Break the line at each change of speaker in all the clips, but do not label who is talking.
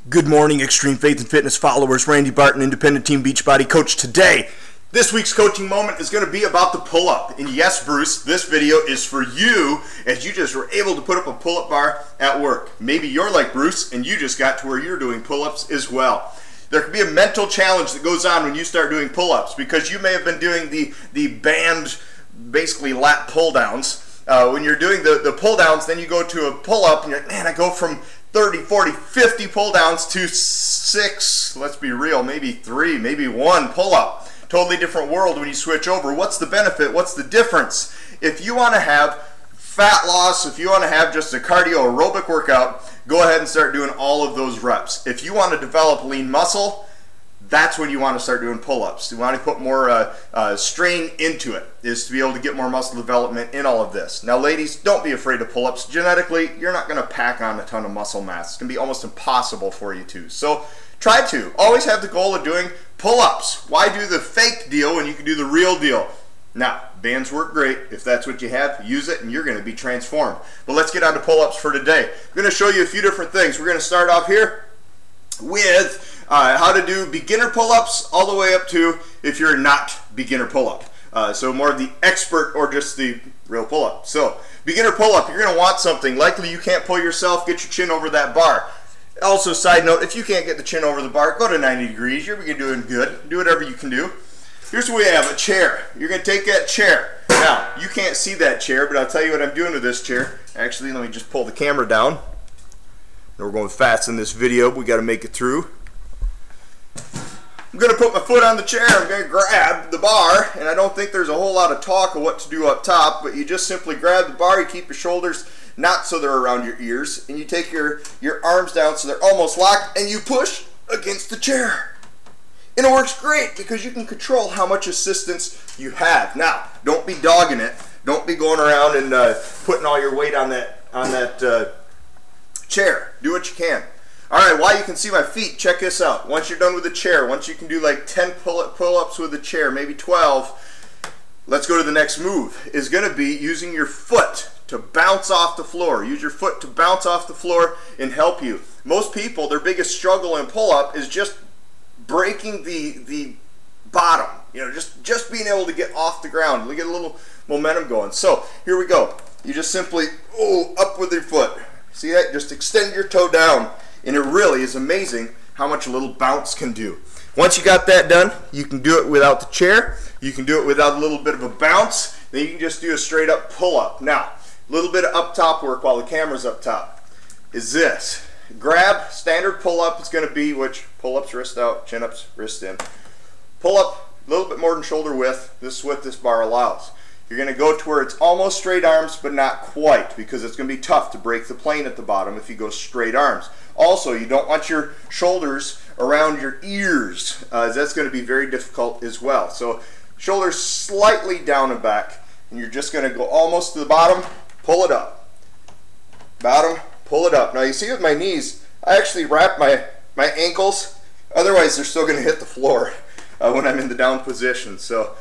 Good morning, Extreme Faith and Fitness followers. Randy Barton, Independent Team Beachbody Coach. Today, this week's coaching moment is going to be about the pull-up. And yes, Bruce, this video is for you as you just were able to put up a pull-up bar at work. Maybe you're like Bruce and you just got to where you're doing pull-ups as well. There can be a mental challenge that goes on when you start doing pull-ups because you may have been doing the band, basically lat pull-downs. When you're doing the pull-downs, then you go to a pull-up and you're like, man, I go from 30, 40, 50 pull downs to 6, let's be real, maybe 3, maybe 1 pull up. Totally different world when you switch over. What's the benefit? What's the difference? If you want to have fat loss, if you want to have just a cardio aerobic workout, go ahead and start doing all of those reps. If you want to develop lean muscle, that's when you want to start doing pull-ups. You want to put more strain into it, is to be able to get more muscle development in all of this. Now ladies, don't be afraid of pull-ups. Genetically, you're not going to pack on a ton of muscle mass. It's going to be almost impossible for you to. So try to. Always have the goal of doing pull-ups. Why do the fake deal when you can do the real deal? Now, bands work great. If that's what you have, use it and you're going to be transformed. But let's get on to pull-ups for today. I'm going to show you a few different things. We're going to start off here with how to do beginner pull-ups all the way up to if you're not beginner pull-up. So more of the expert or just the real pull-up. So beginner pull-up, you're going to want something. Likely you can't pull yourself, get your chin over that bar. Also, side note, if you can't get the chin over the bar, go to 90 degrees. You're doing good. Do whatever you can do. Here's what we have, a chair. You're going to take that chair. Now, you can't see that chair, but I'll tell you what I'm doing with this chair. Actually, let me just pull the camera down. We're going fast in this video. We got to make it through. I'm going to put my foot on the chair, I'm going to grab the bar, and I don't think there's a whole lot of talk of what to do up top, but you just simply grab the bar, you keep your shoulders not so they're around your ears, and you take your arms down so they're almost locked, and you push against the chair. And it works great because you can control how much assistance you have. Now, don't be dogging it. Don't be going around and putting all your weight on that chair. Do what you can. Alright, while you can see my feet, check this out. Once you're done with the chair, once you can do like 10 pull-ups with the chair, maybe 12, let's go to the next move. Is going to be using your foot to bounce off the floor. Use your foot to bounce off the floor and help you. Most people, their biggest struggle in pull-up is just breaking the bottom. You know, just being able to get off the ground, to get a little momentum going. So, here we go. You just simply, up with your foot. See that? Just extend your toe down. And it really is amazing how much a little bounce can do. Once you got that done, you can do it without the chair. You can do it without a little bit of a bounce. Then you can just do a straight up pull-up. Now, a little bit of up top work while the camera's up top is this. Grab, standard pull-up is going to be, which pull-ups wrist out, chin-ups wrist in. Pull-up a little bit more than shoulder width. This is what this bar allows. You're going to go to where it's almost straight arms, but not quite, because it's going to be tough to break the plane at the bottom if you go straight arms. Also, you don't want your shoulders around your ears, as that's going to be very difficult as well. So, shoulders slightly down and back, and you're just going to go almost to the bottom, pull it up. Bottom, pull it up. Now, you see with my knees, I actually wrap my ankles, otherwise they're still going to hit the floor when I'm in the down position. So,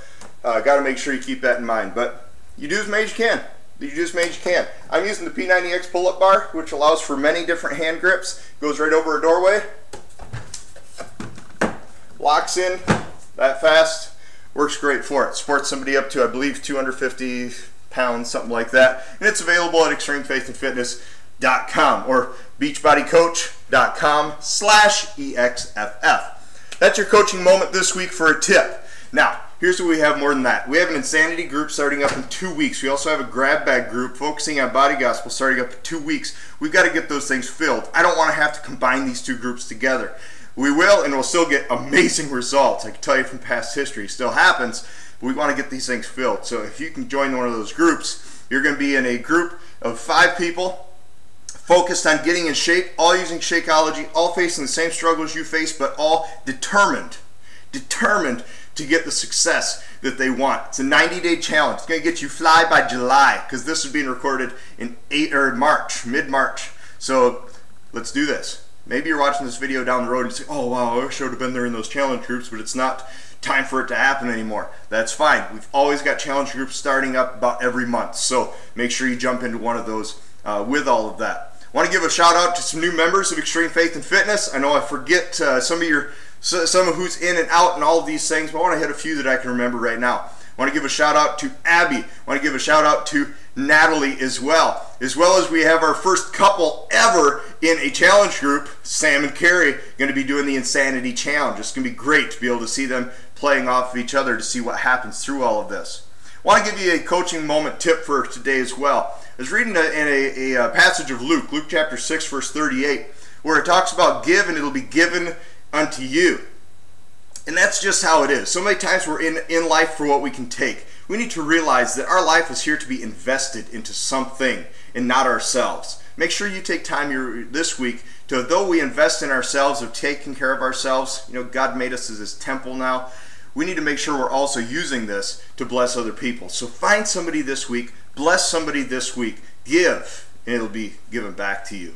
got to make sure you keep that in mind. But you do as many as you can. You do as many as you can. I'm using the P90X pull-up bar, which allows for many different hand grips. Goes right over a doorway. Locks in that fast. Works great for it. Supports somebody up to, I believe, 250 pounds, something like that. And it's available at extremefaithandfitness.com or beachbodycoach.com/EXFF. That's your coaching moment this week for a tip. Now, here's what we have more than that. We have an Insanity group starting up in 2 weeks. We also have a grab bag group focusing on body gospel starting up in 2 weeks. We've got to get those things filled. I don't want to have to combine these two groups together. We will, and we'll still get amazing results. I can tell you from past history, it still happens, but we want to get these things filled. So if you can join one of those groups, you're going to be in a group of 5 people focused on getting in shape, all using Shakeology, all facing the same struggles you face, but all determined to get the success that they want. It's a 90-day challenge. It's going to get you fly by July, because this is being recorded in mid-March. So let's do this. Maybe you're watching this video down the road and say, oh wow, I wish I would have been there in those challenge groups, but it's not time for it to happen anymore. That's fine. We've always got challenge groups starting up about every month. So make sure you jump into one of those with all of that. Want to give a shout out to some new members of Extreme Faith and Fitness. I know I forget some of who's in and out and all of these things, but I want to hit a few that I can remember right now. I want to give a shout out to Abby. I want to give a shout out to Natalie as well as we have our first couple ever in a challenge group. Sam and Carrie going to be doing the Insanity Challenge. It's going to be great to be able to see them playing off of each other to see what happens through all of this. I want to give you a coaching moment tip for today as well. I was reading in a passage of Luke chapter 6 verse 38, where it talks about give and it'll be given unto you. And that's just how it is. So many times we're in life for what we can take. We need to realize that our life is here to be invested into something and not ourselves. Make sure you take time this week to, though we invest in ourselves of taking care of ourselves, you know, God made us as His temple now. We need to make sure we're also using this to bless other people. So find somebody this week, bless somebody this week, give, and it'll be given back to you.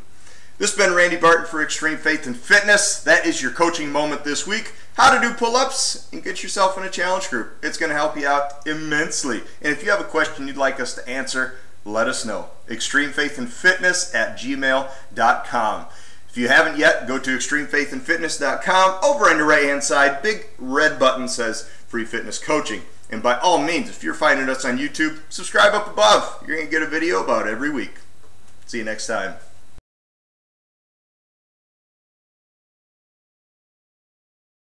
This has been Randy Barton for Extreme Faith and Fitness. That is your coaching moment this week. How to do pull-ups and get yourself in a challenge group. It's going to help you out immensely. And if you have a question you'd like us to answer, let us know. extremefaithandfitness@gmail.com. If you haven't yet, go to extremefaithandfitness.com. Over on your right-hand side, big red button says Free Fitness Coaching. And by all means, if you're finding us on YouTube, subscribe up above. You're going to get a video about it every week. See you next time.